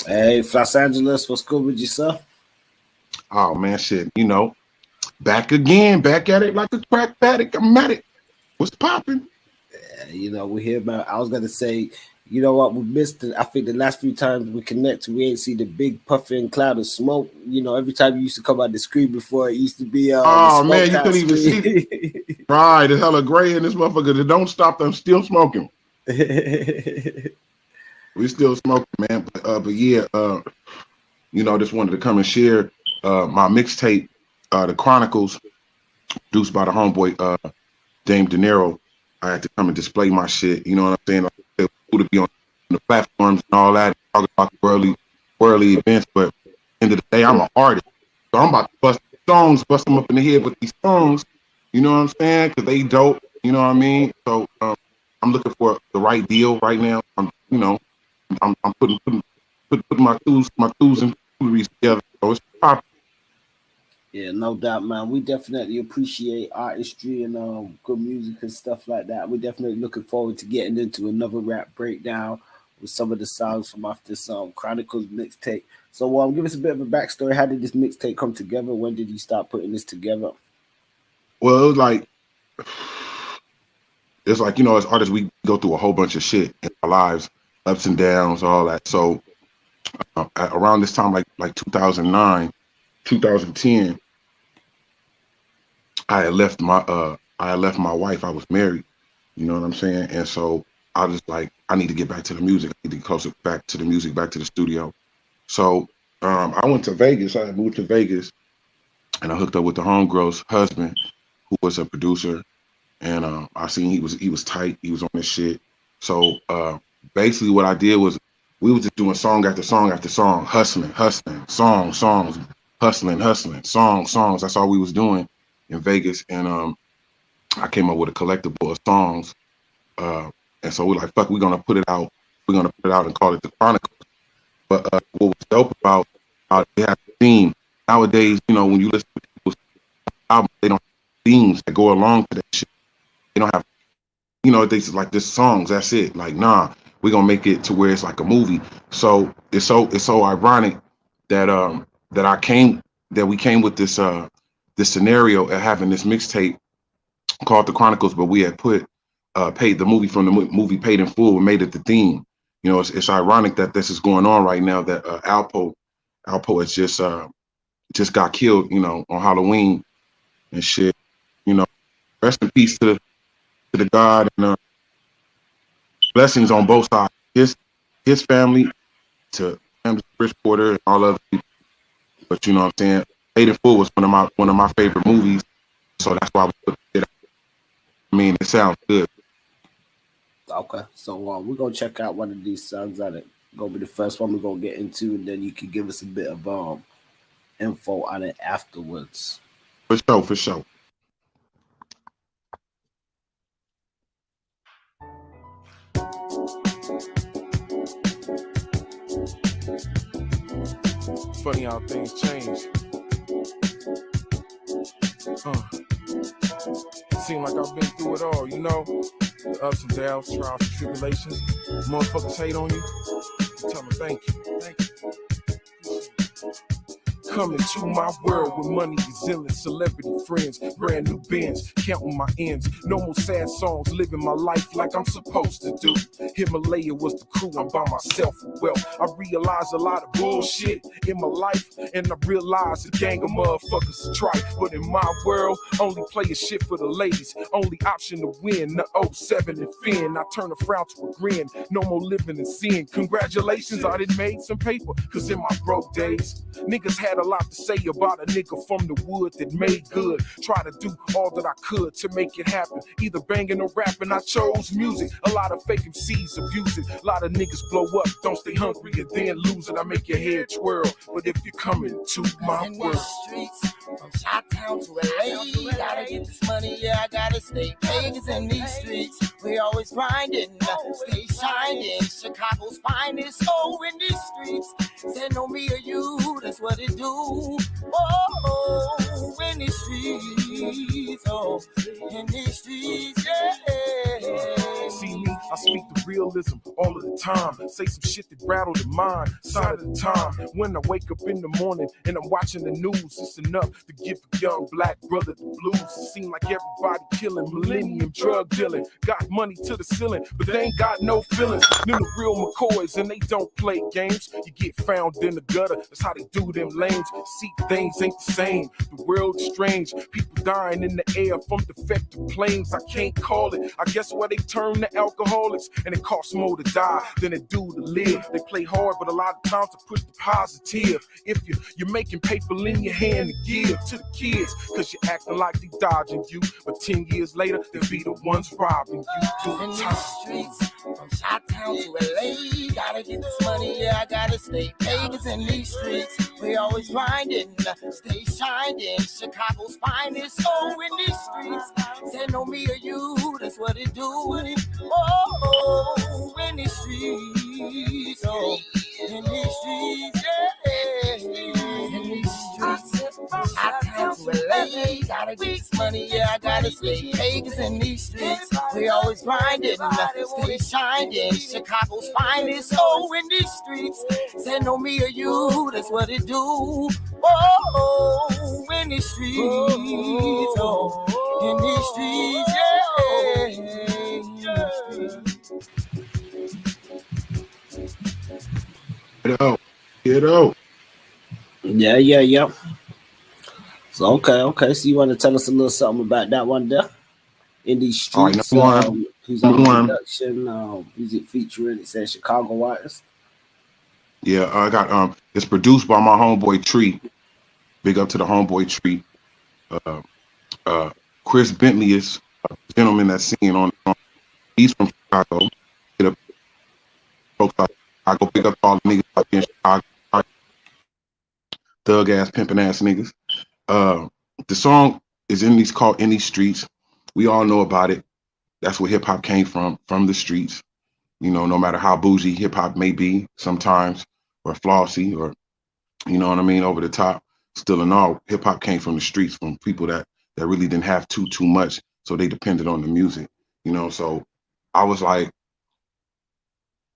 Hey, Los Angeles, what's good with you, sir? Oh man, shit, back again, back at it like a crack addict. I'm at it. What's popping? We hear about. I was gonna say, you know what, we missed it. I think the last few times we connect, we ain't see the big puffing cloud of smoke. Every time you used to come out the screen before, it used to be the Oh man, smoked you out couldn't even see it. screen. Right, it's hella gray in this motherfucker. It don't stop them still smoking. We still smoking, man. But yeah, just wanted to come and share my mixtape, the Chronicles, produced by the homeboy Dame De Niro. I had to come and display my shit. You know what I'm saying? Like, it's cool to be on the platforms and all that, talking about the worldly events. But at the end of the day, I'm an artist, so I'm about to bust them up in the head with these songs. You know what I'm saying? Because they dope. You know what I mean? So I'm looking for the right deal right now. I'm putting my tools and fooleries together. So it's pop. Yeah, no doubt, man. We definitely appreciate artistry and good music and stuff like that. We're definitely looking forward to getting into another rap breakdown with some of the songs from off this Chronicles mixtape. So, give us a bit of a backstory. How did this mixtape come together? When did you start putting this together? Well, it's like as artists we go through a whole bunch of shit in our lives, ups and downs, all that. So around this time, like 2009, 2010, I had left my wife. I was married. You know what I'm saying? And so I was like, I need to get back to the music. I need to get closer back to the music, back to the studio. So I went to Vegas. I moved to Vegas, and I hooked up with the homegirl's husband, who was a producer. And I seen he was tight. He was on this shit. So basically, what I did was we was just doing song after song after song, hustling, songs, hustling, songs. That's all we was doing in Vegas. And I came up with a collectible of songs. Uh, and so we're like, fuck, we're gonna put it out. We're gonna put it out and call it the Chronicles. But what was dope about it has a theme. Nowadays, when you listen to people's albums, they don't have themes that go along to that shit. They don't have, they just like this songs. That's it. Like, nah, we're gonna make it to where it's like a movie. So it's so ironic that we came with this scenario of having this mixtape called The Chronicles, but we had put paid the movie from the movie Paid in Full and made it the theme. It's ironic that this is going on right now. That Alpo has just got killed. On Halloween and shit. You know, rest in peace to the God and blessings on both sides. His family, to Chris Porter and all other people. But you know what I'm saying? Paid in Full was one of my favorite movies, so that's why we put it out. I mean, it sounds good. Okay, so we're gonna check out one of these songs. On it gonna be the first one we're gonna get into, and then you can give us a bit of info on it afterwards. For sure. Funny how things change. Seem like I've been through it all, the ups and downs, trials and tribulations. Motherfuckers hate on you. Tell them thank you. Come into my world with money, resilience, celebrity friends, brand new bands, counting my ends. No more sad songs, living my life like I'm supposed to do. Himalaya was the crew, I'm by myself. Well, I realized a lot of bullshit in my life, and I realized a gang of motherfuckers is trite. But in my world, only playing shit for the ladies, only option to win. The 07 and Finn, I turn a frown to a grin. No more living in sin. Congratulations, I done made some paper, cause in my broke days, niggas had a lot to say about a nigga from the wood that made good. Try to do all that I could to make it happen, either banging or rapping. I chose music. A lot of fake MCs abuse it. A lot of niggas blow up, don't stay hungry and then lose it. I make your head twirl. But if you're coming to my world, streets, from Chi-Town to LA, gotta get this money, yeah, I gotta stay Vegas in these streets. We always grinding, stay shining. Chicago's finest, in these streets. Say no me or you, that's what it do. In these streets, in these streets, yeah. see me, I speak the realism all of the time. Say some shit that rattle the mind. Sign of the time. When I wake up in the morning and I'm watching the news, it's enough to give a young black brother the blues. It seem like everybody killing, millennium drug dealing. Got money to the ceiling, but they ain't got no feelings. Them the real McCoys and they don't play games. You get found in the gutter, that's how they do them lanes. See, things ain't the same. The world is strange. People dying in the air from defective planes. I can't call it. I guess why they turn to alcoholics and it costs more to die than it do to live. They play hard, but a lot of times to push the positive. If you're making paper in your hand to give to the kids, cause you're acting like they dodging you, but 10 years later they'll be the ones robbing you. In these streets, from Chi-Town to LA, gotta get this money, yeah, I gotta stay paid. Cause in these streets, we always grinding, stay shining, Chicago's finest. Oh, in these streets, say no me or you, that's what it do. Oh, in these streets, oh, in these streets, yeah, in these streets, from Chi-Town to LA, gotta get this money, yeah, I gotta stay paid. Cause in these streets, we always grinding, stay shining, Chicago's finest. Oh, in these streets, say no me or you, that's what it do. Oh, in these streets, oh, in these streets, yeah. Get out. Yeah. So okay. So you want to tell us a little something about that one there? In these streets, who's on the production, music featuring, it says Chicago artists. Yeah, I got it's produced by my homeboy Tree. Big up to the homeboy Tree. Chris Bentley is a gentleman that's singing on. He's from Chicago. I go pick up all the niggas out in Chicago. Thug ass, pimping ass niggas. The song is called In These Streets. We all know about it. That's where hip hop came from the streets. You know, no matter how bougie hip hop may be sometimes, or flossy, or you know what I mean, over the top. Still in all, hip hop came from the streets, from people that really didn't have too much, so they depended on the music. You know, so I was like,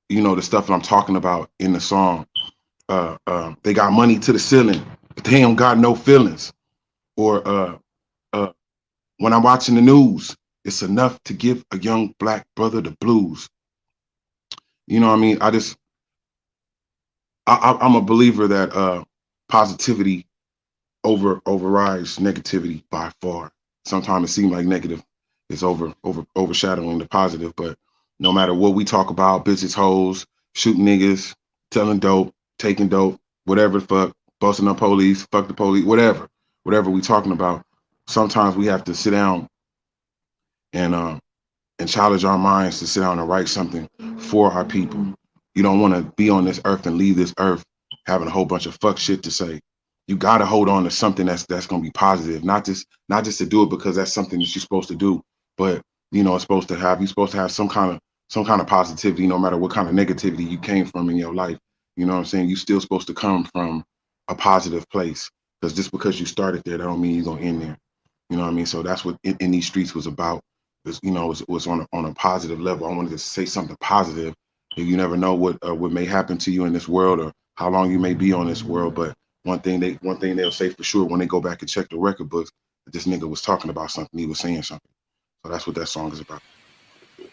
you know, the stuff that I'm talking about in the song. They got money to the ceiling, but they don't got no feelings. Or when I'm watching the news, it's enough to give a young black brother the blues. You know what I mean? I'm a believer that positivity overrides negativity by far. Sometimes it seems like negative is overshadowing the positive, but no matter what we talk about, bitches, hoes, shooting niggas, telling dope, taking dope, whatever the fuck, busting up police, fuck the police, whatever we talking about, sometimes we have to sit down and challenge our minds to sit down and write something for our people. You don't want to be on this earth and leave this earth having a whole bunch of fuck shit to say. You got to hold on to something that's going to be positive, not just to do it because that's something that you're supposed to do, but you know, you're supposed to have some kind of positivity, no matter what kind of negativity you came from in your life. You know what I'm saying? You're still supposed to come from a positive place, because just because you started there, that don't mean you're going to end there. You know what I mean? So that's what in these streets was about. You know, it was on a positive level. I wanted to say something positive. You never know what may happen to you in this world, or how long you may be on this world. But one thing they'll say for sure when they go back and check the record books, that this nigga was talking about something. He was saying something. So that's what that song is about.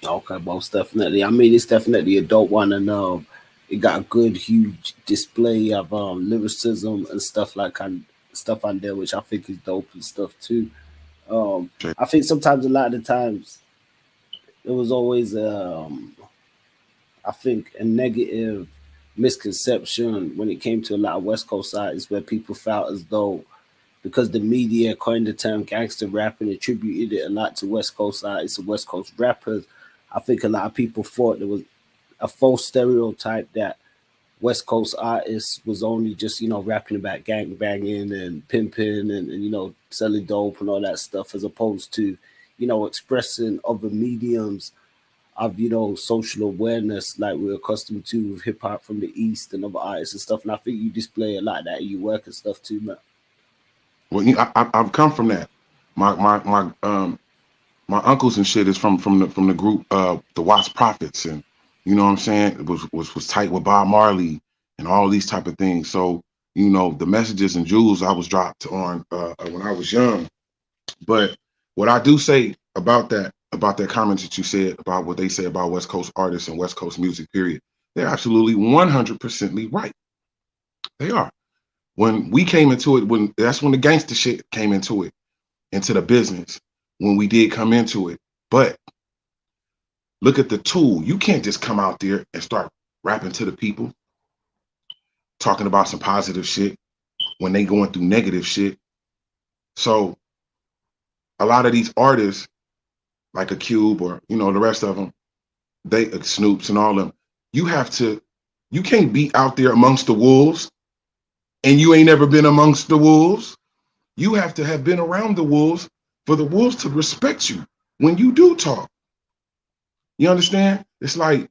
Okay, most definitely. I mean, it's definitely a dope one, and it got a good, huge display of lyricism and stuff stuff on there, which I think is dope and stuff too. I think sometimes, a lot of the times, it was always I think a negative misconception when it came to a lot of West Coast artists, where people felt as though because the media coined the term gangster rap and attributed it a lot to West Coast artists and West Coast rappers, I think a lot of people thought there was a false stereotype that West Coast artists was only just, rapping about gang banging and pimping and selling dope and all that stuff, as opposed to, expressing other mediums of, social awareness like we're accustomed to with hip hop from the East and other artists and stuff. And I think you display a lot of that in your work and stuff too, man. Well, I've come from that. My my uncles and shit is from the group the Watts Prophets, and you know what I'm saying, it was tight with Bob Marley and all these type of things. So you know the messages and jewels I was dropped on when I was young. But what I do say about that comment that you said about what they say about West Coast artists and West Coast music, period, they're absolutely 100% right. They are. When we came into it, when that's when the gangster shit came into the business, when we did come into it. But look at the tool. You can't just come out there and start rapping to the people, talking about some positive shit when they going through negative shit. So a lot of these artists, like a Cube or, you know, the rest of them, they Snoops and all of them, you can't be out there amongst the wolves and you ain't never been amongst the wolves. You have to have been around the wolves for the wolves to respect you when you do talk. You understand? It's like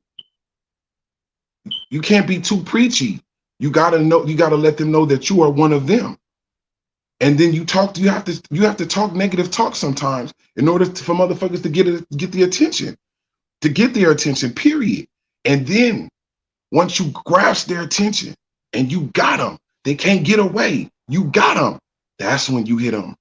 you can't be too preachy. You gotta let them know that you are one of them. And then you have to talk negative talk sometimes in order for motherfuckers to get the attention, to get their attention, period. And then once you grasp their attention and you got them, they can't get away. You got them. That's when you hit them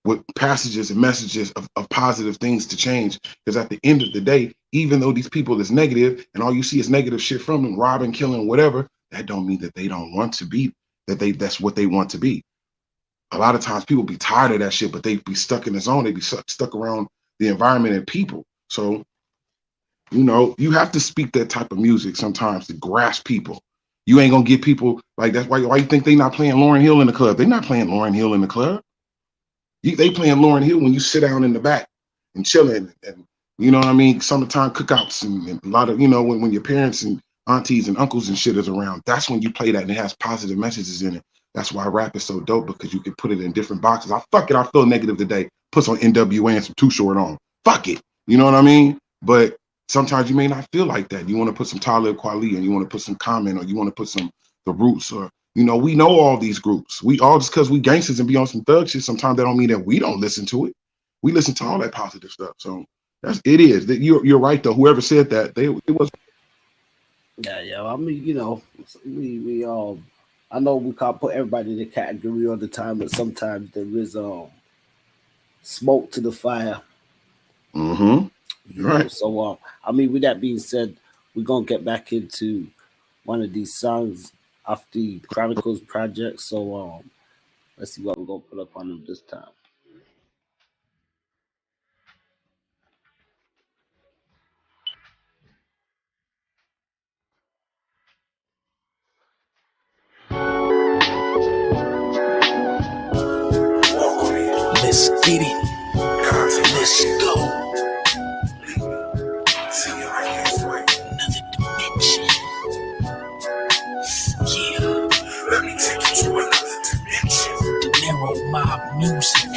with passages and messages of positive things to change. Because at the end of the day, even though these people is negative and all you see is negative shit from them, robbing, killing, whatever, that don't mean that they don't want to be, that's what they want to be. A lot of times people be tired of that shit, but they be stuck in the zone. They be stuck around the environment and people. So, you know, you have to speak that type of music sometimes to grasp people. You ain't gonna get people like that's why you think they not playing Lauryn Hill in the club. They not playing Lauryn Hill in the club. They playing Lauryn Hill when you sit down in the back and chilling, and you know what I mean, summertime cookouts and a lot of, you know, when your parents and aunties and uncles and shit is around, that's when you play that and it has positive messages in it. That's why rap is so dope, because you can put it in different boxes. I feel negative today. Put some NWA and some Too Short on. Fuck it. You know what I mean? But sometimes you may not feel like that. You want to put some Talib Kweli and you want to put some Common, or you want to put some The Roots, or you know, we know all these groups. We all, just because we gangsters and be on some thug shit, sometimes that don't mean that we don't listen to it. We listen to all that positive stuff. So it is. You're right though. Whoever said that, it was. Yeah. I mean, you know, we all. I know we can't put everybody in the category all the time, but sometimes there is smoke to the fire. Mm-hmm. You know, so I mean, with that being said, we're gonna get back into one of these songs off the Chronicles project. So let's see what we're gonna put up on them this time. Let's get it. Let's go. Another dimension. Yeah. Let me take you to another dimension. The narrow mob music.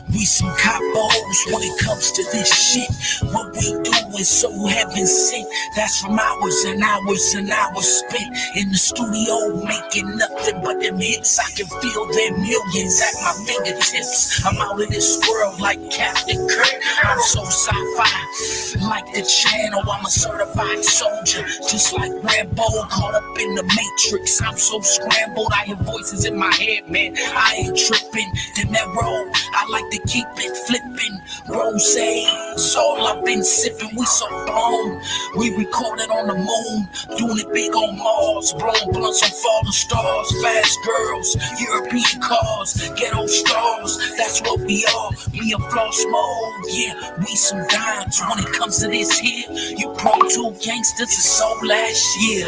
We some coppos when it comes to this shit. What we do is so heaven sent. That's from hours and hours and hours spent in the studio making nothing but them hits. I can feel them millions at my fingertips. I'm out of this world like Captain Kirk. I'm so sci-fi, like the channel. I'm a certified soldier, just like Rambo, caught up in the Matrix. I'm so scrambled, I hear voices in my head, man. I ain't tripping. The narrow, I like to keep it flipping. Rose, it's all I've been sipping. We so blown. We recorded on the moon, doing it big on Mars. Blowing blunts on falling stars. Fast girls, European cars, ghetto stars. That's what we are. Me and floss mode. Yeah, we some dimes when it comes to this here. You pro two gangsters is so last year.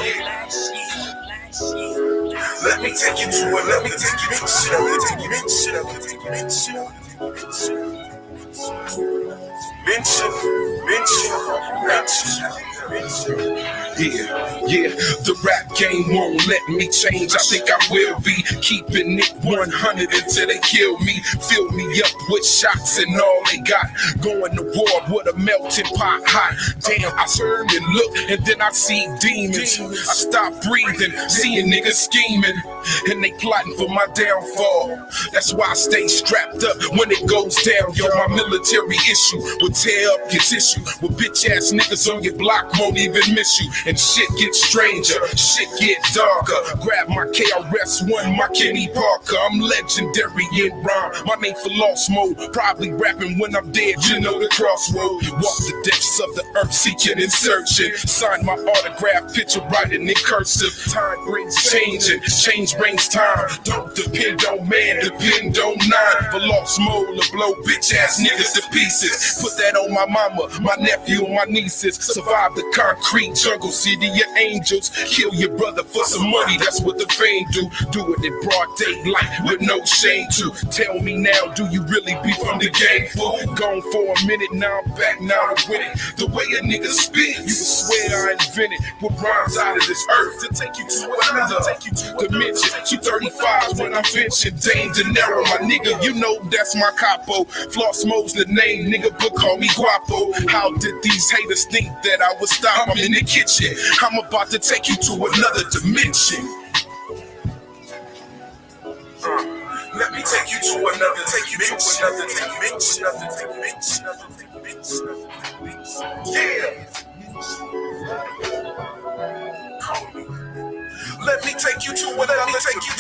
Let me take you to it. Let me take you to shit. Let me take you to shit. Let me take you to shit. Mention. Yeah, the rap game won't let me change. I think I will be keeping it 100 until they kill me. Fill me up with shots and all they got. Going to war with a melting pot hot. Damn, I turn and look and then I see demons. I stop breathing, seeing niggas scheming, and they plotting for my downfall. That's why I stay strapped up when it goes down. Yo, my military issue will tear up your tissue. With bitch ass niggas on your block won't even miss you. And shit gets stranger, shit get darker. Grab my KRS-One, my Kenny Parker. I'm legendary in rhyme. My name Phalos mode. Probably rapping when I'm dead, you know the crossroad. Walk the depths of the earth, seeking and searching. Sign my autograph, picture writing in cursive. Time brings changing, change brings time. Don't depend on man, depend on nine. Phalos mode to blow bitch ass niggas to pieces. Put that on my mama, my nephew, and my nieces. Survive the concrete jungle, city of angels. Kill your brother for some money, that's what the fame do. Do it in broad daylight with no shame to. Tell me now, do you really be from the game, fool? Gone for a minute, now I'm back, now to win it. The way a nigga spit, you would swear I invented. Put rhymes out of this earth to take you to another dimension. 235 when I'm venturing. Dame De Niro, my nigga, you know that's my capo. Floss Mo's the name, nigga, but call me Guapo. How did these haters think that I would stop? I'm in the kitchen. I'm about to take you to another dimension. Let me take you to another dimension. Yeah. Let me take you to another dimension.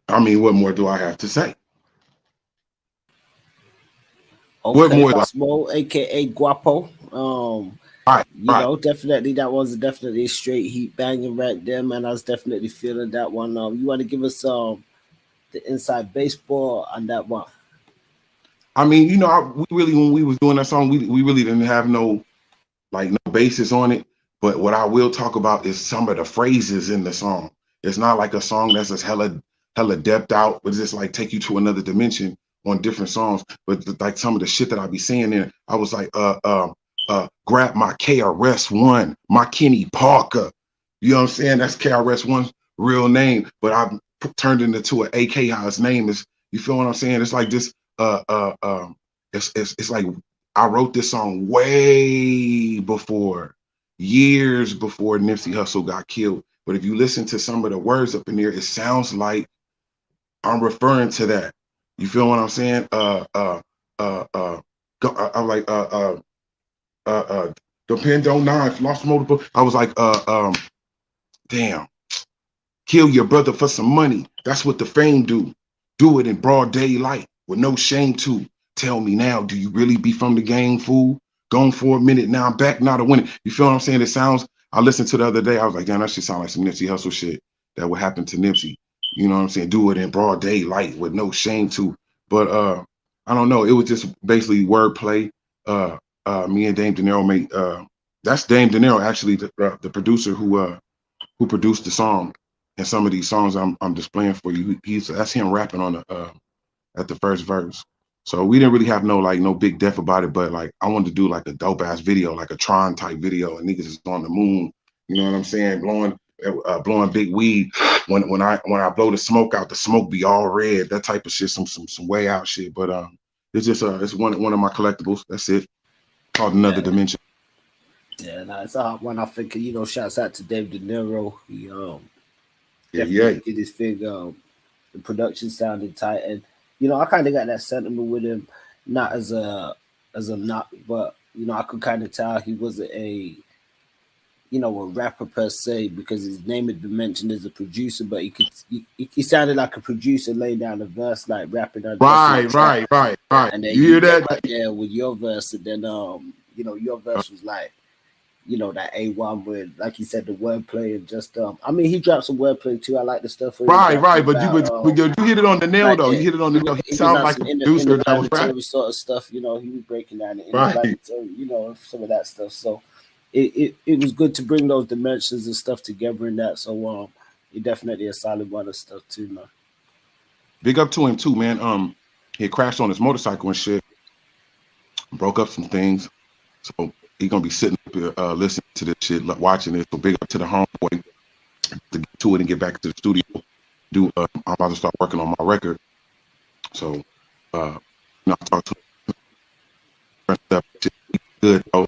I mean, what more do I have to say? Okay, what more? Smo, aka Guapo. You know, definitely that was definitely a straight heat banging right there, man. I was definitely feeling that one. You want to give us the inside baseball on that one? I mean, you know, we really, when we was doing that song, we really didn't have no basis on it. But what I will talk about is some of the phrases in the song. It's not like a song that's just hella depth out, but it's just like take you to another dimension on different songs. But like some of the shit that I be saying there, I was like, grab my KRS-One, my Kenny Parker. You know what I'm saying? That's KRS-One's real name, but I've turned it into an AK how his name is. You feel what I'm saying? It's like this. It's like I wrote this song way before, years before Nipsey Hussle got killed. But if you listen to some of the words up in there, it sounds like I'm referring to that. You feel what I'm saying? I'm like depend on knife, lost multiple. I was like, damn, kill your brother for some money. That's what the fame do. Do it in broad daylight with no shame to. Tell me now, do you really be from the game, fool? Gone for a minute, now I'm back, now to win it. You feel what I'm saying? It sounds, I listened to the other day, I was like, damn, that shit sound like some Nipsey Hussle shit that would happen to Nipsey. You know what I'm saying? Do it in broad daylight with no shame to. But I don't know, it was just basically wordplay. Me and Dame De Niro made that's Dame De Niro actually the producer who produced the song, and some of these songs I'm displaying for you. That's him rapping on the at the first verse. So we didn't really have no big death about it, but like I wanted to do like a dope ass video, like a Tron type video, and niggas is on the moon. You know what I'm saying? Blowing big weed. When I blow the smoke out, the smoke be all red. That type of shit, some way out shit. But it's just it's one of my collectibles. That's it. Called Another Dimension. Yeah, no, it's a hot one. I think, you know, shouts out to Dave De Niro. He yeah, did his thing. The production sounded tight, and you know, I kind of got that sentiment with him, not as a knock, but you know, I could kind of tell he wasn't a rapper per se, because his name had been mentioned as a producer, but he sounded like a producer laying down a verse, like rapping on right. And then you hear that? Right there with your verse, and then you know, your verse was like, you know, that A1 with, like you said, the wordplay and just I mean, he dropped some wordplay too. I like the stuff. Right. But you hit it on the nail, though. You hit it on the nail. He sounds like a producer that was rapping. Sort of stuff, you know, he was breaking down it, right. You know, some of that stuff. So it was good to bring those dimensions and stuff together in that. So it definitely a solid one of stuff too, man. Big up to him too, man. he crashed on his motorcycle and shit, broke up some things. So he gonna be sitting up here listening to this shit, watching it. So big up to the homeboy to get to it and get back to the studio. I'm about to start working on my record. So I talked to him. Good. I'll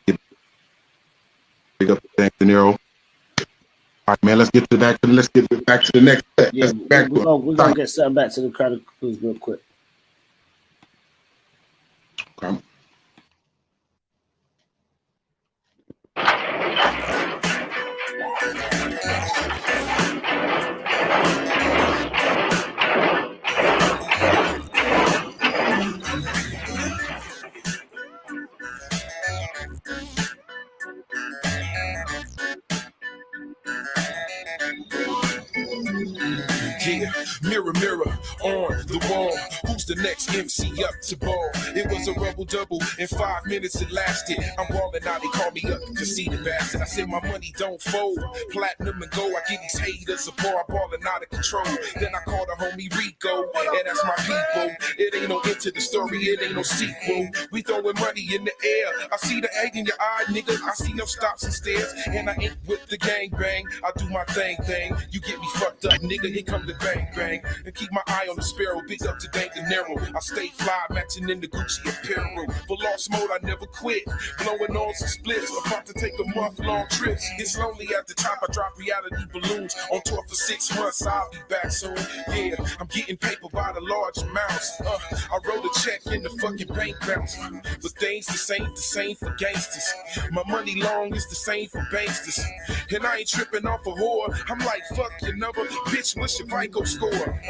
get big up to De Niro. All right, man. Let's get back to the next step. Yeah, we're gonna get something back to the Chronicles real quick. Okay. Yeah, mirror, mirror on the wall. Who's the next MC up to ball? It was a double in 5 minutes it lasted. I'm balling out, they call me up to see the bastard. I said my money don't fold. Platinum and gold, I give these haters a bar. I'm balling out of control. Then I call the homie Rico, and that's my people. It ain't no end to the story, it ain't no sequel. We throwing money in the air. I see the egg in your eye, nigga. I see no stops and stares. And I ain't with the gang bang. I do my thing. You get me fucked up, nigga. Here come the bang bang. And keep my eye on the sparrow. Big up to De Niro. I stay fly, matching in the Gucci apparel. For lost mode, I never quit. Blowing on some splits. About to take a month-long trip. It's lonely at the top. I drop reality balloons on tour for 6 months. I'll be back soon. Yeah, I'm getting paper by the large amounts. I wrote a check in the fucking bank bounce. But things the same for gangsters. My money long is the same for banksters. And I ain't tripping off a whore. I'm like, fuck your number, bitch, what's your FICO score?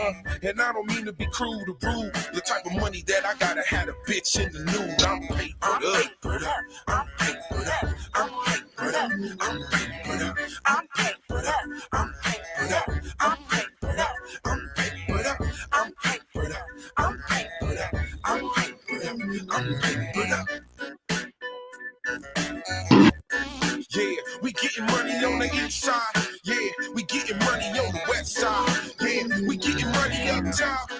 And I don't mean to be crude or rude. The type of money that I gotta have a bitch in the nude. I'm papered up. I'm papered up. I'm papered up. I'm papered up. I'm papered up. I'm papered up. I'm papered up. I'm papered up. I'm papered up. I'm papered up. I'm papered up. I'm papered up. Yeah, we getting money on the east side. Yeah, we getting money on the west side. Yeah, we getting money up top.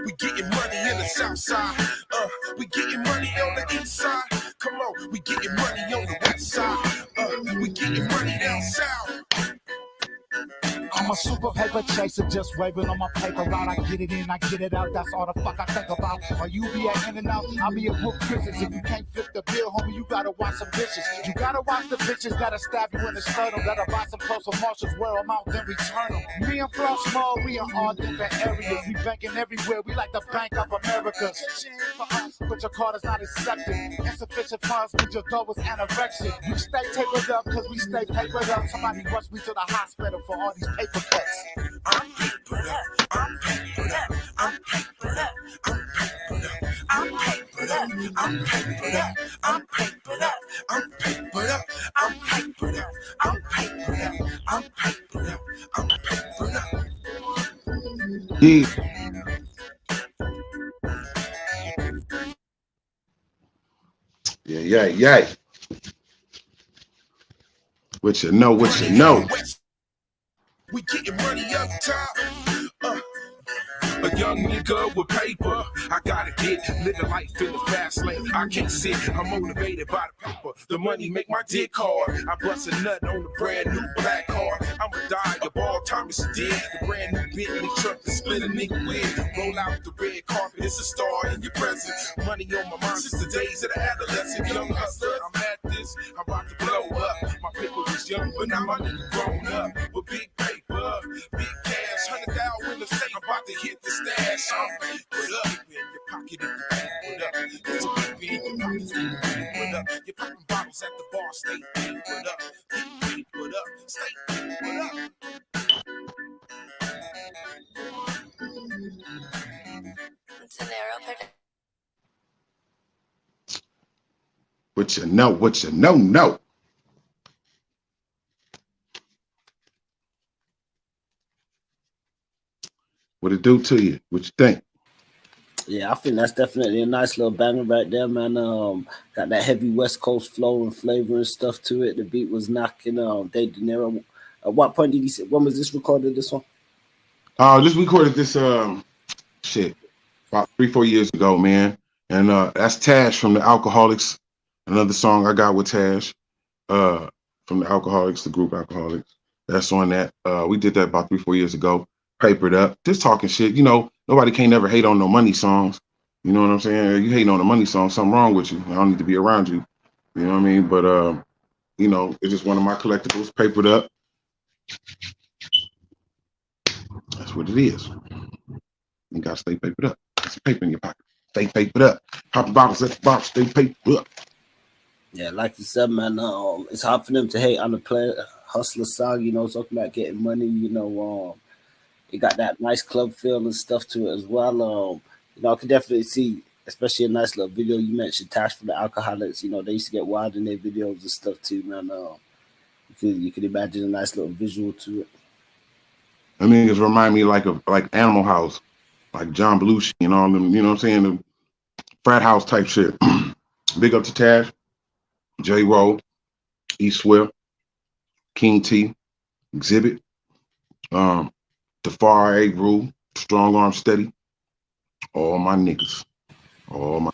We getting money in the south side. We getting money on the east side. Come on, we getting money on the west side. We getting money down south. I'm a super paper chaser, just waving on my paper route. I get it in, I get it out, that's all the fuck I think about. Or you be at In and Out, I'll be at book prisons. If you can't flip the bill, homie, you gotta watch some bitches. You gotta watch the bitches that'll stab you in the sternum, that'll buy some clothes from Marshalls, wear them out, then return them. Me and Flo Small, we in all different areas. We banking everywhere, we like the Bank of America. For us, but your card is not accepted. Insufficient funds, but your dough was anorexic. You stay tapered up, cause we stay papered up. Somebody rushed me to the hospital for all these paper cuts. I'm papered up. I'm papered up. I'm papered up. I'm papered up. I'm papered up. I'm papered up. I'm papered up. I'm papered up. I'm papered up. I'm papered up. I'm papered up. I'm papered up. Yeah. Yeah. What you know, what you know. We getting money up top. A young nigga with paper. I gotta get living life in the fast lane. I can't sit. I'm motivated by the paper. The money make my dick hard. I bust a nut on the brand new black car. I'ma die of all time it's dead. The brand new Bentley truck to split a nigga with. Roll out the red carpet. It's a star in your presence. Money on my mind since the days of the adolescent. Young hustler, I'm at this. I'm about to blow up. My paper was young, but now my nigga grown up. With big paper, big cash, 100,000 in the safe. I'm about to hit the stash. I'm papered up. In your pocket if you papered up. It's a baby in your pocket if you papered up. You're popping bottles at the bar, stay papered up. Get papered up, stay papered up. What you know, what you know. What it do to you? What you think? Yeah, I think that's definitely a nice little banger right there, man. Got that heavy West Coast flow and flavor and stuff to it. The beat was knocking. De Niro. At what point did he say? When was this recorded? This one? Just recorded this shit about 3-4 years ago, man. And that's Tash from the Alcoholics. Another song I got with Tash from the Alcoholics, the group Alcoholics. That's on that. We did that about 3-4 years ago. Papered up, just talking shit. You know, nobody can't never hate on no money songs. You know what I'm saying? You hating on a money song, something wrong with you. I don't need to be around you. You know what I mean? But you know, it's just one of my collectibles, papered up. That's what it is. You gotta stay papered up. Get some paper in your pocket. Stay papered up. Pop the bottles at the box, stay papered up. Yeah, like you said, man, it's hard for them to hate on the player hustler song, you know, talking about getting money, you know, it got that nice club feel and stuff to it as well. You know, I could definitely see, especially a nice little video you mentioned, Tash from the Alcoholics. You know, they used to get wild in their videos and stuff too, man. You could imagine a nice little visual to it. I mean, it remind me like of like Animal House, like John Belushi and all them. You know what I'm saying? The frat house type shit. Big up to Tash, J. Rowe, E. Swift, King T, Exhibit, the Far A Rule, Strong Arm Steady, all my niggas, all my.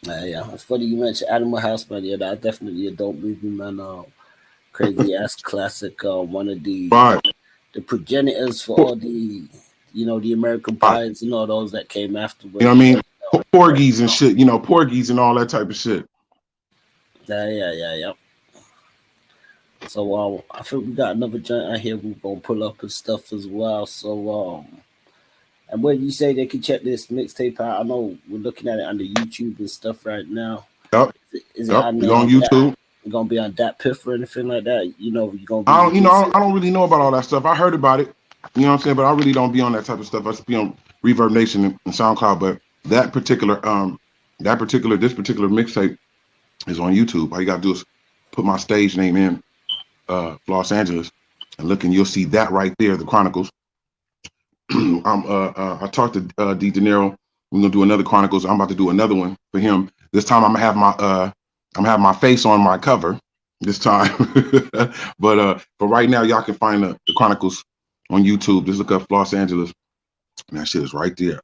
Yeah, it's funny you mentioned Animal House, man. Yeah, that's definitely a dope movie, man. Crazy ass classic. One of Right. the progenitors for all the, you know, the American Pies and all those that came afterwards. You know what I mean? Porgies and shit, you know, Porgies and all that type of shit. Yeah. So I think we got another joint out here we're gonna pull up and stuff as well. So and when you say they can check this mixtape out, I know we're looking at it on the YouTube and stuff right now. Yep. Is it Yep. on, You on YouTube? Gonna be on Dat Piff or anything like that? You know, you're gonna be. I don't really know about all that stuff. I heard about it, you know what I'm saying, but I really don't be on that type of stuff. I just be on Reverb Nation and SoundCloud. But this particular mixtape is on YouTube. All you gotta do is put my stage name in Los Angeles and look, and you'll see that right there, the Chronicles. I talked to D De Niro. We're gonna do another Chronicles. I'm about to do another one for him. This time I'm gonna have my face on my cover this time. But right now y'all can find the Chronicles on YouTube. Just look up Los Angeles. And that shit is right there.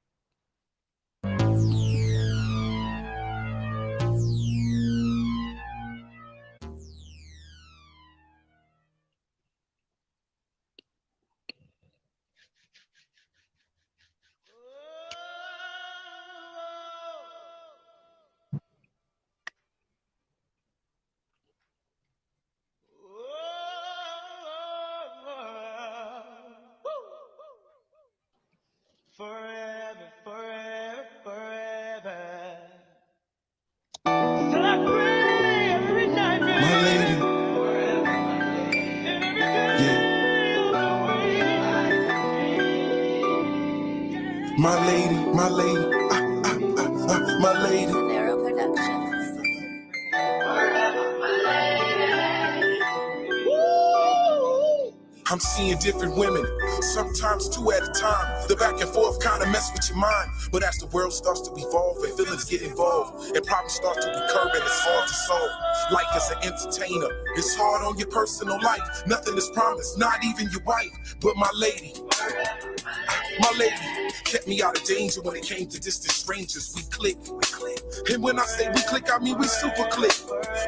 Forever, forever, forever. Still I pray every night, baby. My lady. And every day of the way. My lady, my lady, my lady. I'm seeing different women, sometimes two at a time. The back and forth kind of mess with your mind. But as the world starts to evolve and feelings get involved, and problems start to recur and it's hard to solve. Life as an entertainer, it's hard on your personal life. Nothing is promised, not even your wife. But my lady kept me out of danger when it came to distant strangers. We click. And when I say we click, I mean we super click.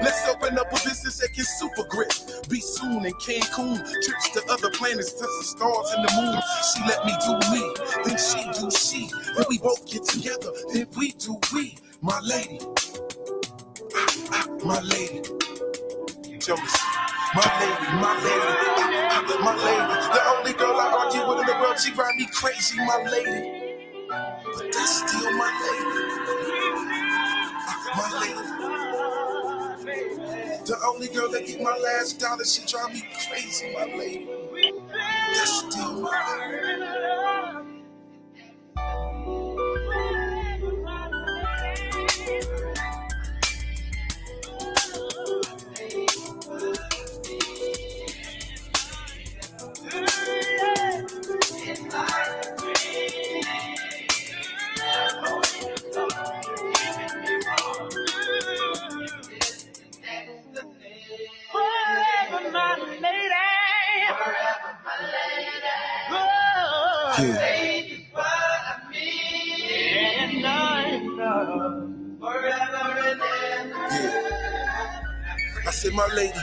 Let's open up a business that can super grip. Be soon in Cancun, trips to other planets, touch the stars and the moon. She let me do me, then she do she. Then we both get together, then we do we. My lady, my lady. Jealous. My lady, the only girl I argue with in the world, she drive me crazy, my lady. But that's still my lady. The only girl that get my last dollar, she drive me crazy, my lady. That's still my lady. Forever, my lady. Forever, my lady. Oh. I said, my lady,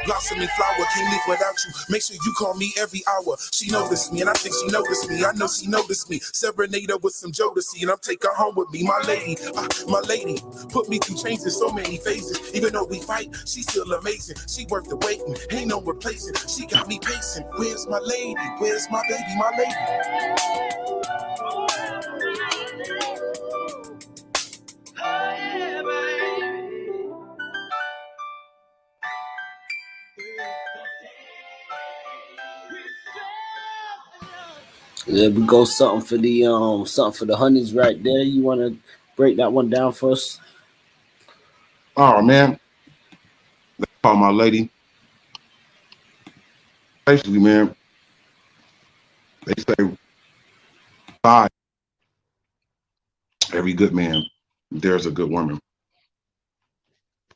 blossoming flower, can't live without you. Make sure you call me every hour. She noticed me, and I think she noticed me. I know she noticed me. Serenade her with some Jodeci, and I'm taking her home with me. My lady, put me through change in so many phases. Even though we fight, she's still amazing. She worth the waiting, ain't no replacing. She got me pacing. Where's my lady? Where's my baby? My lady. Yeah, we go something for the honeys right there. You want to break that one down for us? Oh man, call my lady. Basically, man, they say by every good man, there's a good woman,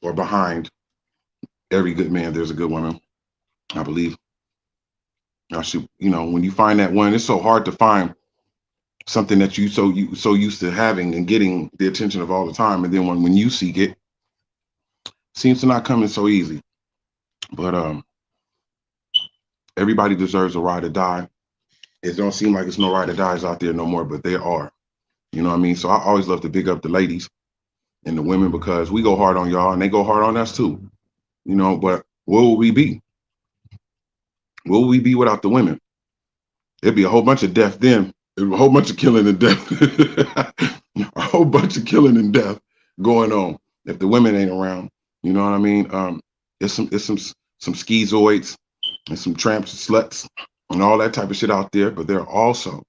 or behind every good man, there's a good woman. I believe. I should, when you find that one, it's so hard to find something that you so used to having and getting the attention of all the time, and then when you seek it, seems to not come in so easy. But everybody deserves a ride or die. It don't seem like it's no ride or dies out there no more, but there are. You know what I mean? So I always love to big up the ladies and the women, because we go hard on y'all and they go hard on us too. But what would we be? What would we be without the women? It'd be a whole bunch of death then. It'd be a whole bunch of killing and death. A whole bunch of killing and death going on if the women ain't around. You know what I mean? It's some schizoids and some tramps and sluts and all that type of shit out there, but there are also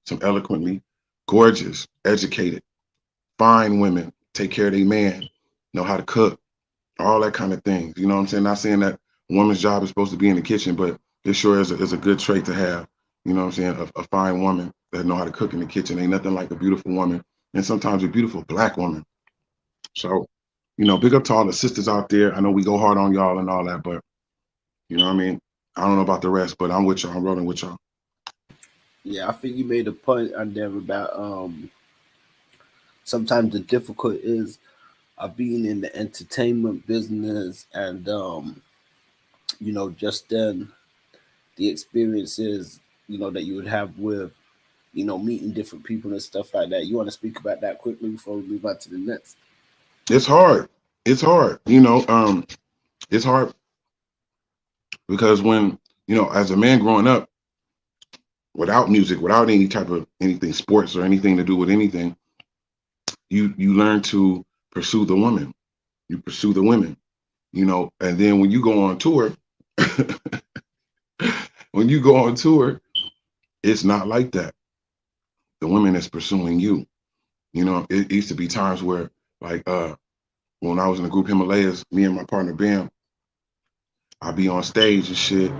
some eloquently gorgeous, educated, fine women, take care of their man, know how to cook, all that kind of things. You know what I'm saying? Not saying that a woman's job is supposed to be in the kitchen, but it sure is a good trait to have. You know what I'm saying? A fine woman that know how to cook in the kitchen. Ain't nothing like a beautiful woman, and sometimes a beautiful Black woman. So, big up to all the sisters out there. I know we go hard on y'all and all that, but you know what I mean? I don't know about the rest, but I'm with y'all. I'm rolling with y'all. Yeah, I think you made a point on there about sometimes the difficult is being in the entertainment business, and just then the experiences that you would have with meeting different people and stuff like that. You want to speak about that quickly before we move on to the next? It's hard. It's hard. It's hard because when as a man growing up without music, without any type of anything, sports or anything to do with anything, you learn to pursue the woman. You pursue the women, and then when you go on tour, it's not like that. The woman is pursuing you. It used to be times where, like, when I was in the group Himalayas, me and my partner Bam, I'd be on stage and shit,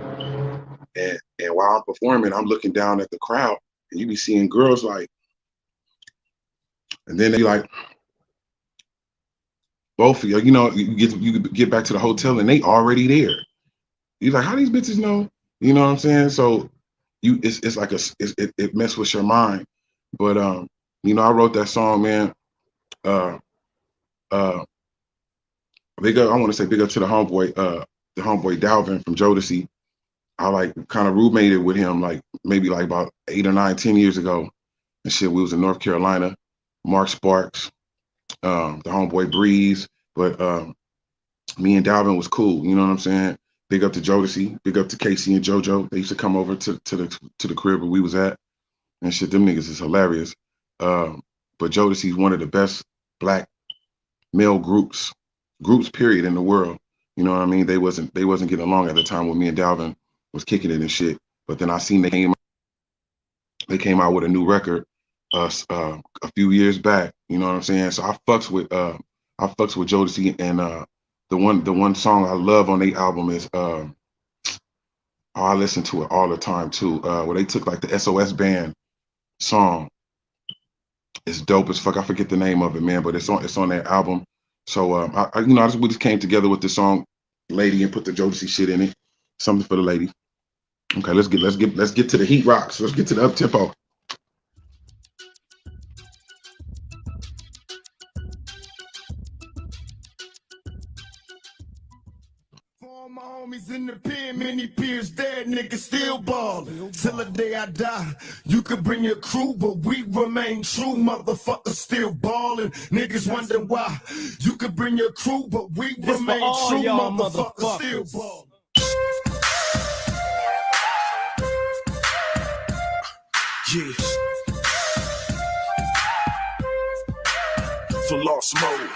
and while I'm performing, I'm looking down at the crowd, and you be seeing girls like, and then they like, both of you, you get back to the hotel and they already there. You're like, how these bitches know? You know what I'm saying? So it's like it mess with your mind. But I wrote that song, man. Big up, I want to say big up to the homeboy Dalvin from Jodeci. I like kind of roommated with him like maybe like about 8 or 9, 10 years ago. And shit, we was in North Carolina. Mark Sparks, the homeboy Breeze, but me and Dalvin was cool. You know what I'm saying? Big up to Jodeci, big up to Casey and JoJo. They used to come over to the crib where we was at, and shit. Them niggas is hilarious. But Jodeci is one of the best Black male groups period in the world. You know what I mean? They wasn't getting along at the time when me and Dalvin was kicking it and shit. But then I seen they came out with a new record a few years back. You know what I'm saying? So I fucks with Jodeci, and the one song I love on their album is I listen to it all the time too. Where they took like the SOS Band song. It's dope as fuck. I forget the name of it, man, but it's on that album. So we just came together with the song "Lady" and put the Jodeci shit in it. Something for the lady. Okay, let's get to the heat rocks. Let's get to the up tempo. homies in the pen, many peers dead, niggas still ballin'. Till the day I die, you could bring your crew, but we remain true, motherfuckers still ballin'. Niggas wonder why. You could bring your crew, but we remain true, motherfuckers still ballin'. Yeah. For Lost Mode.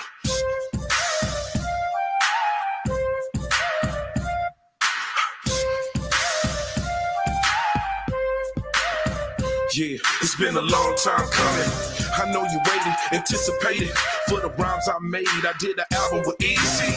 Yeah, it's been a long time coming. I know you waiting, anticipating for the rhymes I made. I did an album with Easy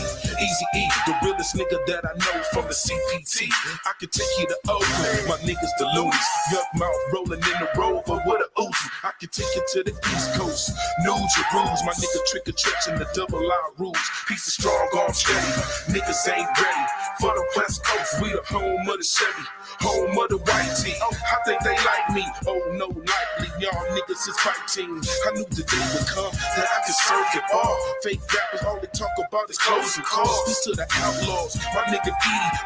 E, the realest nigga that I know from the CPT. I could take you to Oakland, my niggas the loonies. Yuck mouth rolling in the Rover with a Uzi. I could take you to the East Coast, New Jerusalem. My nigga trick or treats in the double I rules. Piece of strong arm steady, niggas ain't ready for the West Coast. We the home of the Chevy, home of the white tee. I think they like me. Oh no, likely y'all niggas is fighting. I knew the day would come that I could serve it all. Fake rappers, all they talk about is clothes and cars. This to the outlaws, my nigga E,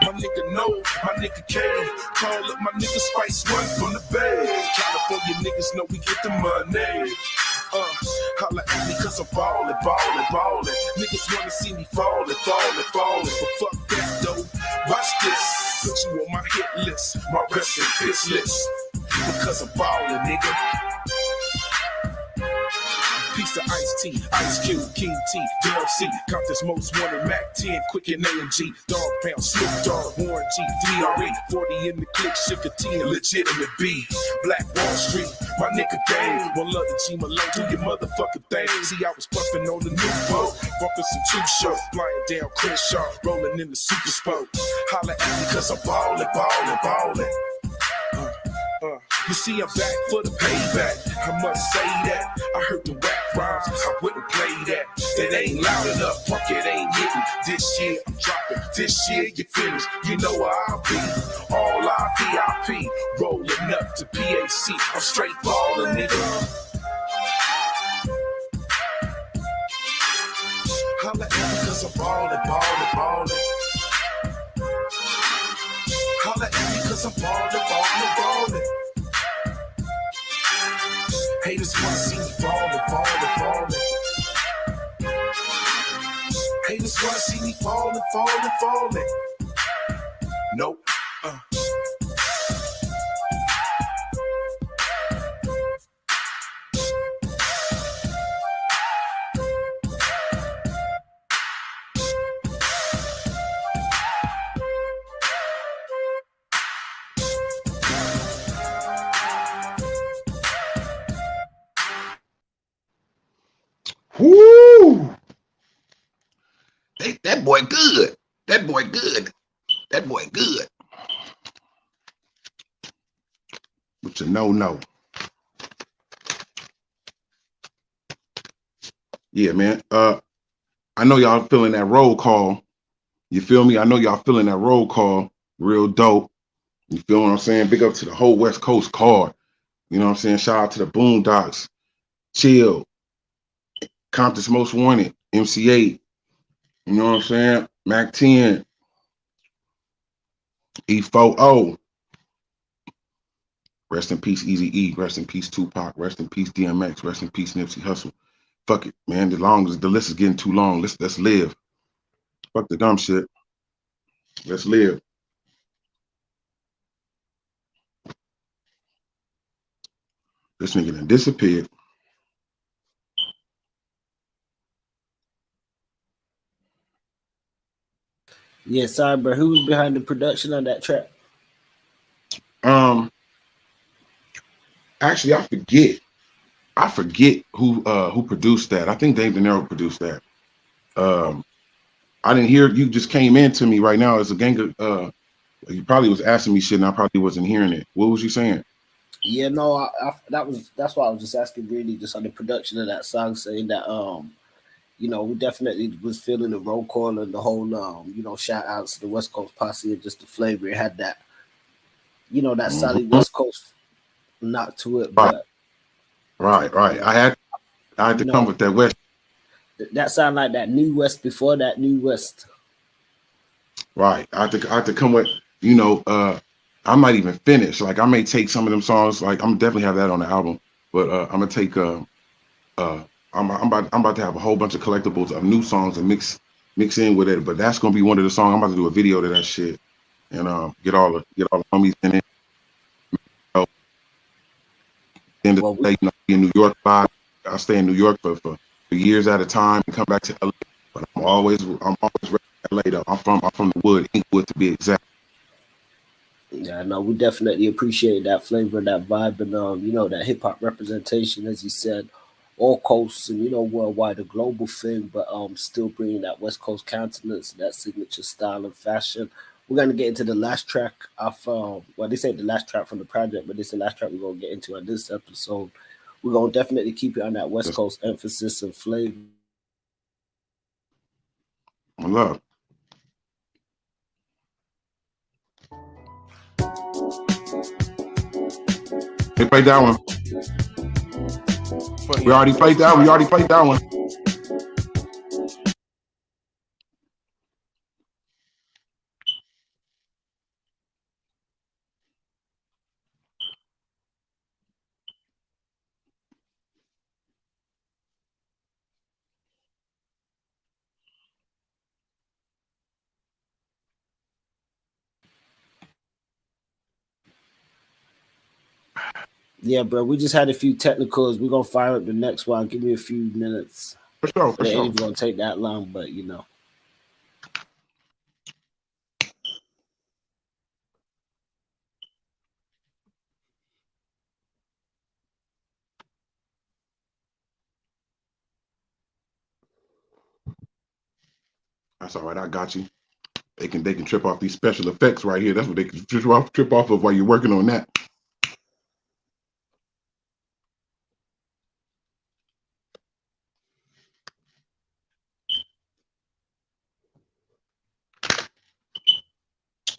my nigga No, my nigga K. Call up my nigga Spice One from the Bay. California niggas know we get the money. Holla at me cause I'm ballin'. Niggas wanna see me fallin'. But fuck that though, watch this. Put you on my hit list, my rest in piss list. Because I'm ballin', nigga. Peace to Ice-T, Ice Cube, King T, DLC, Compton's Most Wanted, Mac 10, Quick and AMG, Dog Pound, Snoop Dogg, Warren G, DRE, 40 in the click, Sugar T, and Legitimate B, Black Wall Street, my nigga gang, one love to G Malone, do your motherfucking thing. See, I was puffin' on the new boat, bumpin' some two-shirts, flying down Crenshaw, rolling in the super spoke. Holla at me cause I'm ballin'. You see, I'm back for the payback. I must say that. I heard the rap rhymes, I wouldn't play that. It ain't loud enough, punk, it ain't hitting. This year I'm dropping, this year you finish. You know where I'll be, all our VIP. Rolling up to PAC, I'm straight ballin', nigga. Holla at me cause I'm ballin'. Holla at me cause I'm ballin'. Haters wanna see me fallin'. Haters wanna see me fallin'. Nope. Woo! That boy good. That boy good. But you no. Yeah, man. I know y'all feeling that roll call. You feel me? I know y'all feeling that roll call. Real dope. You feel what I'm saying? Big up to the whole West Coast card. You know what I'm saying? Shout out to the Boondocks. Chill. Compton's Most Wanted. MC8. You know what I'm saying? Mac 10. E4O. Rest in peace, Easy E. Rest in peace, Tupac. Rest in peace, DMX. Rest in peace, Nipsey Hussle. Fuck it, man. The list is getting too long. Let's live. Fuck the dumb shit. Let's live. This nigga done disappeared. Yeah, sorry, bro. Who was behind the production on that track? Actually, I forget who produced that. I think Dave De Niro produced that. I didn't hear it. You just came in to me right now as a gang of you probably was asking me shit and I probably wasn't hearing it. What was you saying? Yeah, no, that's why I was just asking really just on the production of that song, saying that you know, we definitely was feeling the roll call and the whole you know, shout outs to the West Coast posse and just the flavor. It had that, you know, that solid West Coast knock to it. But right. I had to come with that West. That sound like that New West before that New West. Right. I have to come with, you know, I might even finish. Like I may take some of them songs, like I'm definitely have that on the album, but I'm gonna take uh I'm about to have a whole bunch of collectibles of new songs and mix in with it. But that's gonna be one of the songs. I'm about to do a video to that shit and get all the homies in it. So, end of Well, the day, you know, in New York a lot. I stay in New York for years at a time and come back to LA. But I'm always ready to LA though. I'm from the wood, Inkwood to be exact. yeah, no, we definitely appreciate that flavor, that vibe, and you know, that hip hop representation, as you said, all coasts and you know, worldwide, a global thing, but still bringing that West Coast countenance, that signature style and fashion. We're gonna get into the last track of well, they say the last track from the project, but this is the last track we're gonna get into on this episode. We're gonna definitely keep it on that West That's Coast emphasis and flavor. my love. They played that one. Funny We how already you played that one. We already played that one. Yeah, bro, we just had a few technicals. We're gonna fire up the next one. Give me a few minutes. For sure, for It ain't sure. even gonna take that long, but you know. That's all right. I got you. They can trip off these special effects right here. That's what they can trip off of while you're working on that.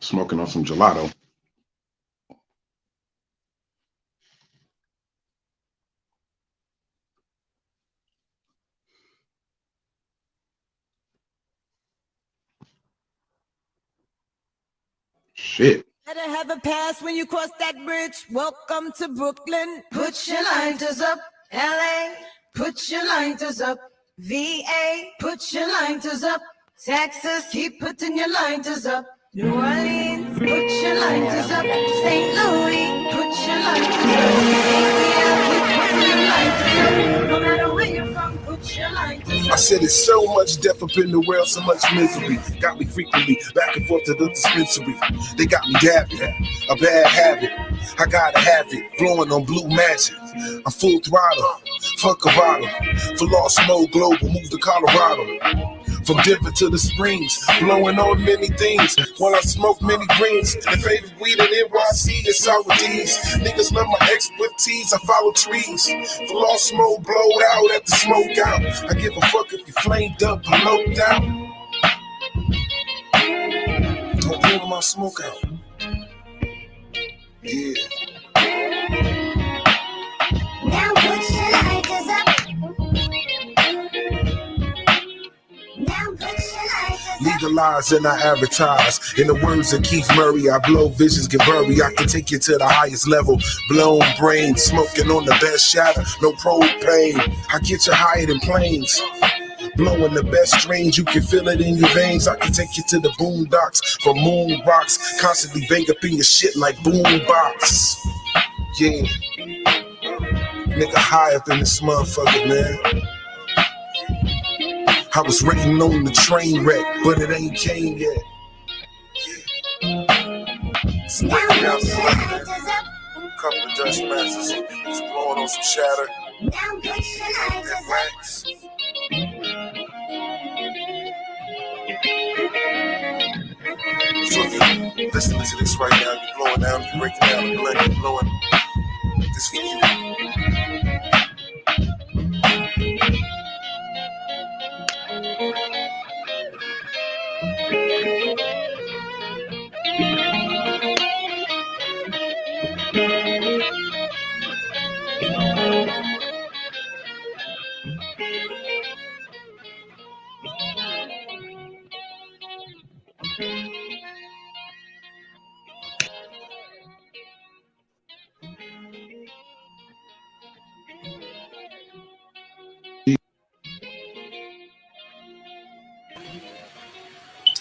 Smoking on some gelato. Shit. Better have a pass when you cross that bridge. Welcome to Brooklyn. Put your lighters up. LA, put your lighters up. VA, put your lighters up. Texas, keep putting your lighters up. New Orleans, put your lighters up. St. Louis, put your lighters up. ATL, keep putting your lighters up. No matter where you're from, put your lighters I up. said it's so much death up in the world, so much misery. Got me frequently back and forth to the dispensary. They got me dabbing, a bad habit. I gotta have it, blowing on blue magic. I'm full throttle, fuck a bottle. For Lost Mode Global, move to Colorado. From Denver to the Springs, blowing on many things while I smoke many greens. The favorite weed in NYC is sour D's. Niggas love my expertise, I follow trees. For Lost Smoke, blowed out at the smoke out. I give a fuck if you flamed up or loped out. Don't blow my smoke out. Yeah. Now put your lighters up. Now put your lighters up. Legalize and I advertise. In the words of Keith Murray, I blow visions, get buried. I can take you to the highest level. Blown brain, smoking on the best shatter. No propane. I get you higher than planes. Blowing the best strains, you can feel it in your veins. I can take you to the boondocks for moon rocks. Constantly bang up in your shit like boombox. Yeah. Nigga high up in this motherfucker, man. I was waiting on the train wreck, but it ain't came yet. Now put your lighters up. Couple of Dutch masters, just blowing on some shatter. Now put your lighters up. Wax. So if you're listening to this right now, you're blowing down, you're breaking down the blunt, you're blowing this for you.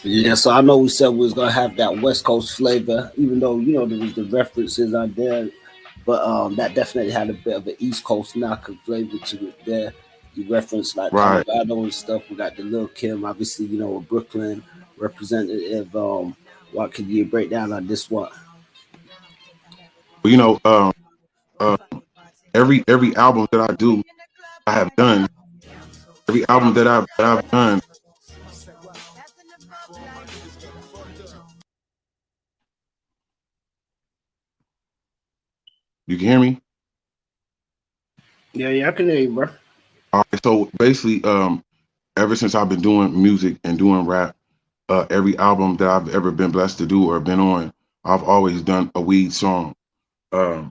Yeah, so I know we said we was gonna have that West Coast flavor, even though there was the references on there, but that definitely had a bit of an East Coast knock of flavor to it. There, you referenced like Right. Colorado and stuff. We got the Lil Kim, obviously, a Brooklyn representative. What could you break down on this one? But uh, every album that I do, I have done. Every album that I've done, you can hear me. Yeah, yeah, I can hear you, bro. All right, so basically, ever since I've been doing music and doing rap, every album that I've ever been blessed to do or been on, I've always done a weed song. Um,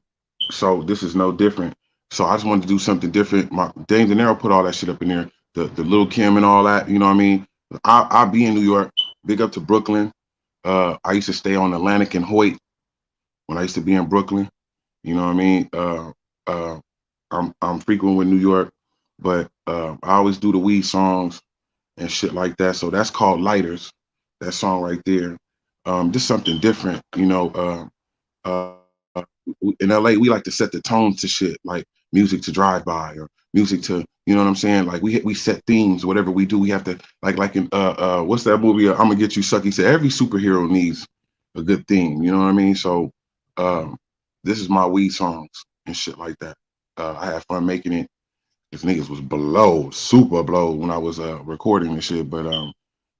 so this is no different. So I just wanted to do something different. My Dame De Niro put all that shit up in there, the Little Kim and all that. You know what I mean? I be in New York. Big up to Brooklyn. I used to stay on Atlantic and Hoyt when I used to be in Brooklyn. You know what I mean? Uh, I'm frequent with New York, but I always do the weed songs and shit like that. So that's called Lighters. That song right there. Just something different. In LA, we like to set the tone to shit like music to drive by or music to, you know what I'm saying? Like we set themes, whatever we do, we have to like in what's that movie? I'm gonna get you sucky. Said every superhero needs a good theme. You know what I mean? So um, this is my weed songs and shit like that. I had fun making it. Cause niggas was blow, super blow when I was recording and shit. But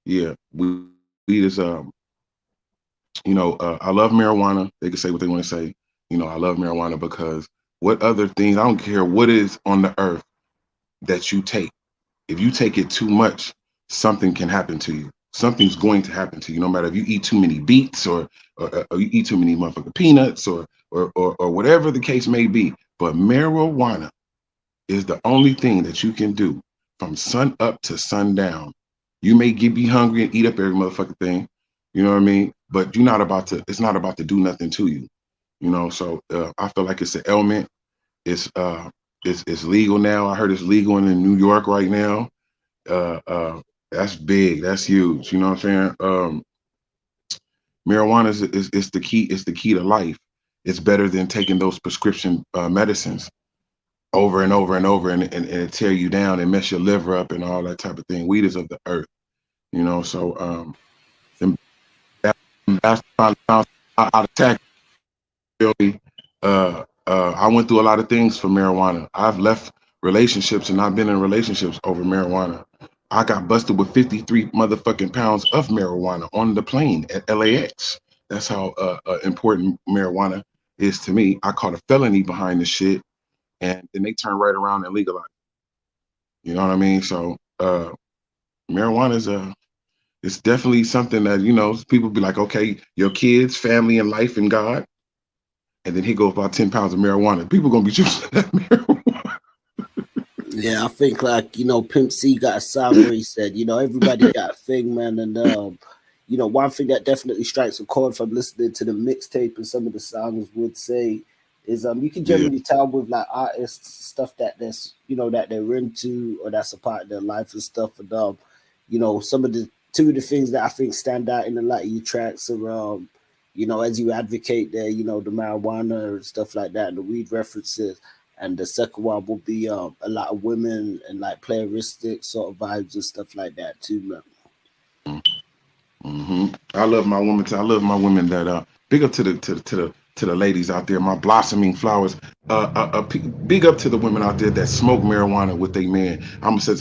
yeah, weed is I love marijuana. They can say what they want to say. I love marijuana because what other things, I don't care what is on the earth that you take. If you take it too much, something can happen to you. Something's going to happen to you, no matter if you eat too many beets or you eat too many motherfucking peanuts or whatever the case may be. But marijuana is the only thing that you can do from sun up to sundown. You may be hungry and eat up every motherfucking thing, you know what I mean? But you're not about to. It's not about to do nothing to you, So I feel like it's an element. It's it's legal now. I heard it's legal in New York right now. Uh, uh, that's big. That's huge. You know what I'm saying? Marijuana is the key. It's the key to life. It's better than taking those prescription medicines over and over and over and it tear you down and mess your liver up and all that type of thing. Weed is of the earth, So them bastards out of tax really, I went through a lot of things for marijuana. I've left relationships and I've been in relationships over marijuana. I got busted with 53 motherfucking pounds of marijuana on the plane at LAX. That's how important marijuana is to me. I caught a felony behind this shit, and then they turned right around and legalized. You know what I mean? So marijuana is it's definitely something that people be like, okay, your kids, family, and life and God, and then he goes about 10 pounds of marijuana. People gonna be choosing that marijuana. Yeah, I think like Pimp C got a song where he said, everybody got a thing, man, and one thing that definitely strikes a chord from listening to the mixtape and some of the songs would say is you can Yeah. generally tell with like artists stuff that they're into or that's a part of their life and stuff. And some of the two of the things that I think stand out in a lot of your tracks are as you advocate there, the marijuana and stuff like that, and the weed references. And the second one will be a lot of women and like playeristic sort of vibes and stuff like that too, man. I love my women. I love my women that big up to the ladies out there, my blossoming flowers. Big up to the women out there that smoke marijuana with their man. I'm gonna set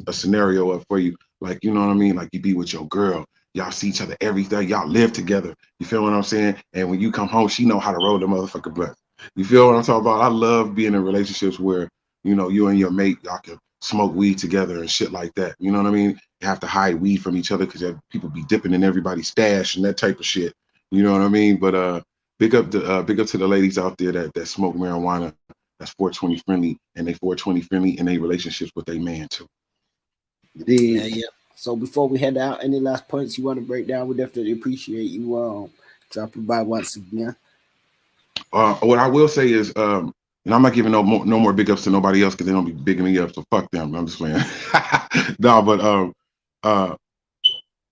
a scenario up for you, like you know what I mean. Like you be with your girl, y'all see each other every day, y'all live together. You feel what I'm saying? And when you come home, she know how to roll the motherfucker blunt. You feel what I'm talking about? I love being in relationships where you and your mate y'all can smoke weed together and shit like that. You know what I mean? You have to hide weed from each other because people be dipping in everybody's stash and that type of shit. You know what I mean? But big up to the ladies out there that smoke marijuana. That's 420 friendly, and they 420 friendly in their relationships with their man too. Yeah, Dig. yeah. So before we head out, any last points you want to break down? We definitely appreciate you dropping by once again. What I will say is, and I'm not giving no more big ups to nobody else because they don't be bigging me up. So fuck them. I'm just playing. No, but uh,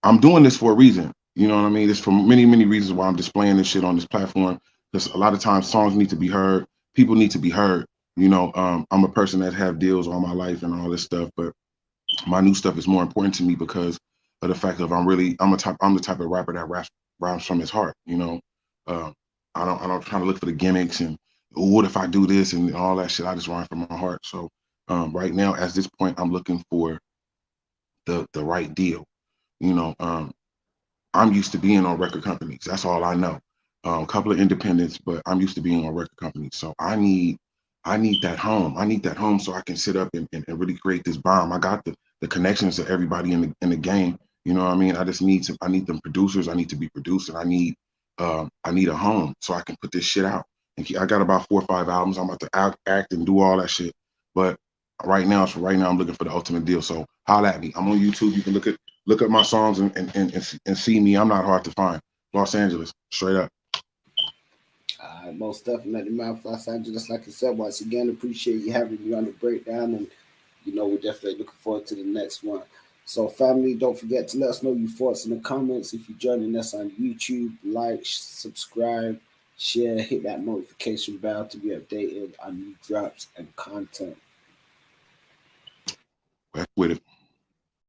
I'm doing this for a reason. You know what I mean? It's for many, many reasons why I'm displaying this shit on this platform. Because a lot of times songs need to be heard. People need to be heard. You know, I'm a person that have deals all my life and all this stuff, but my new stuff is more important to me because of the fact of I'm the type of rapper that raps from his heart. You know, uh, I don't try to look for the gimmicks and what if I do this and all that shit. I just rhyme from my heart. So right now, at this point, I'm looking for the right deal. You know, I'm used to being on record companies. That's all I know. A couple of independents, but I'm used to being on record companies. So I need that home. I need that home so I can sit up and really create this bomb. I got the connections to everybody in the game. You know what I mean? I need them producers. I need to be produced, and I need a home so I can put this shit out. And I got about 4 or 5 albums. I'm about to act and do all that shit. But right now I'm looking for the ultimate deal. So holla at me. I'm on YouTube. You can look at my songs and see me. I'm not hard to find. Los Angeles, straight up. Most definitely, man. Los Angeles, like I said, once again, appreciate you having me on the breakdown, and we're definitely looking forward to the next one. So, family, don't forget to let us know your thoughts in the comments. If you're joining us on YouTube, like, subscribe, share, hit that notification bell to be updated on new drops and content. Back with it.